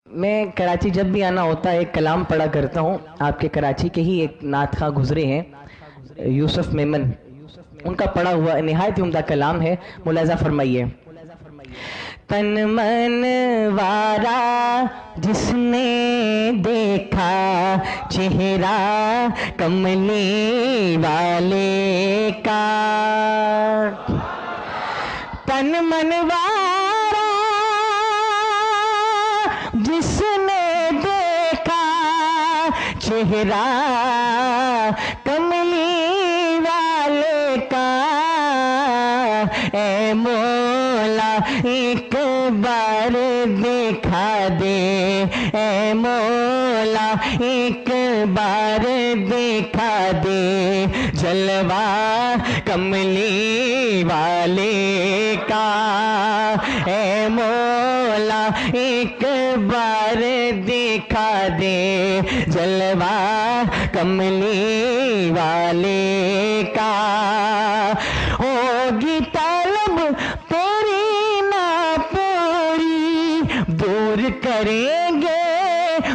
मैं कराची जब भी आना होता है एक कलाम पढ़ा करता हूँ। आपके कराची के ही एक नात खां गुजरे हैं, यूसुफ मेमन, उनका पढ़ा हुआ निहायत उम्दा कलाम है। मुलाजा फरमाइए। तन मन वारा जिसने देखा चेहरा कमली वाले का, तन मन वारा जिसने देखा चेहरा कमली वाले का, ए मौला एक बार दिखा दे, ए मौला एक बार दिखा दे जलवा कमली वाले का, ए मौला एक बार दिखा दे जलवा कमली वाले का। होगी तलब तेरी ना पूरी, दूर करेंगे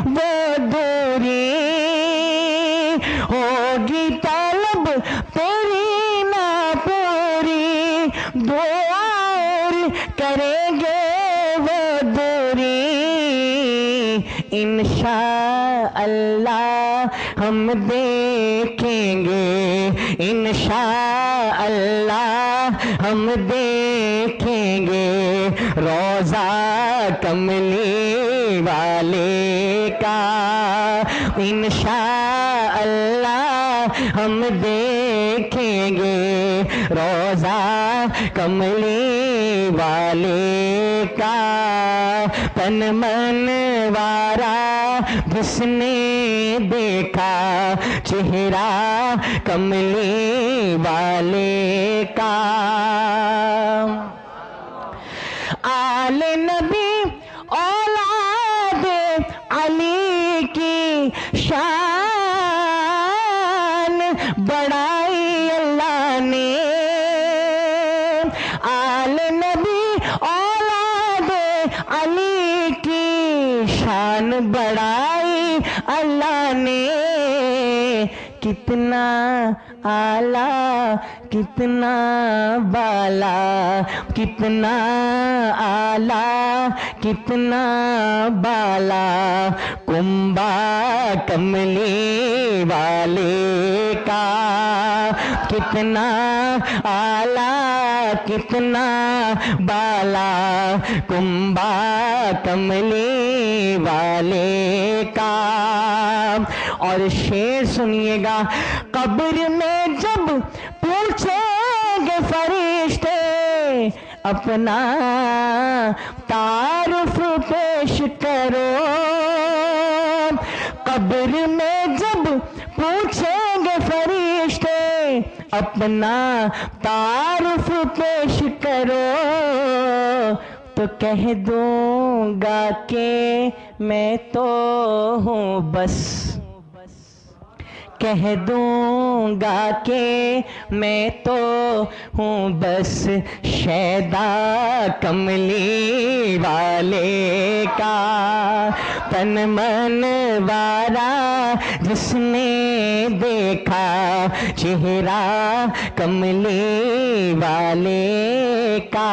वो दूरी, होगी तलब तेरी ना पूरी, दूर करेंगे वो दूरी, इंशा अल्लाह हम देखेंगे, इंशा अल्लाह हम देखेंगे रोजा कमली वाले का, इंशा अल्लाह हम देखेंगे रोजा कमली वाले का। तन मन वारा जिसने देखा चेहरा कमली वाले का, आले नबी औलाद अली की शान बढ़ाई अल्लाह ने, आले नबी औलाद अली की शान बढ़ाई अल्लाह ने, कितना आला कितना बाला, कितना आला कितना बाला कुंबा कमली वाले का, कितना आला कितना बाला कुंबा कमली वाले का। और शेर सुनिएगा, कब्र में जब पूछेंगे फरिश्ते अपना तारुफ पेश करो, कब्र में जब पूछेंगे फरिश्ते अपना तारुफ पेश करो, तो कह दूंगा कि मैं तो हूँ बस, कह दूंगा कि मैं तो हूँ बस शैदा कमली वाले का। तन मन वारा जिसने देखा चेहरा कमली वाले का।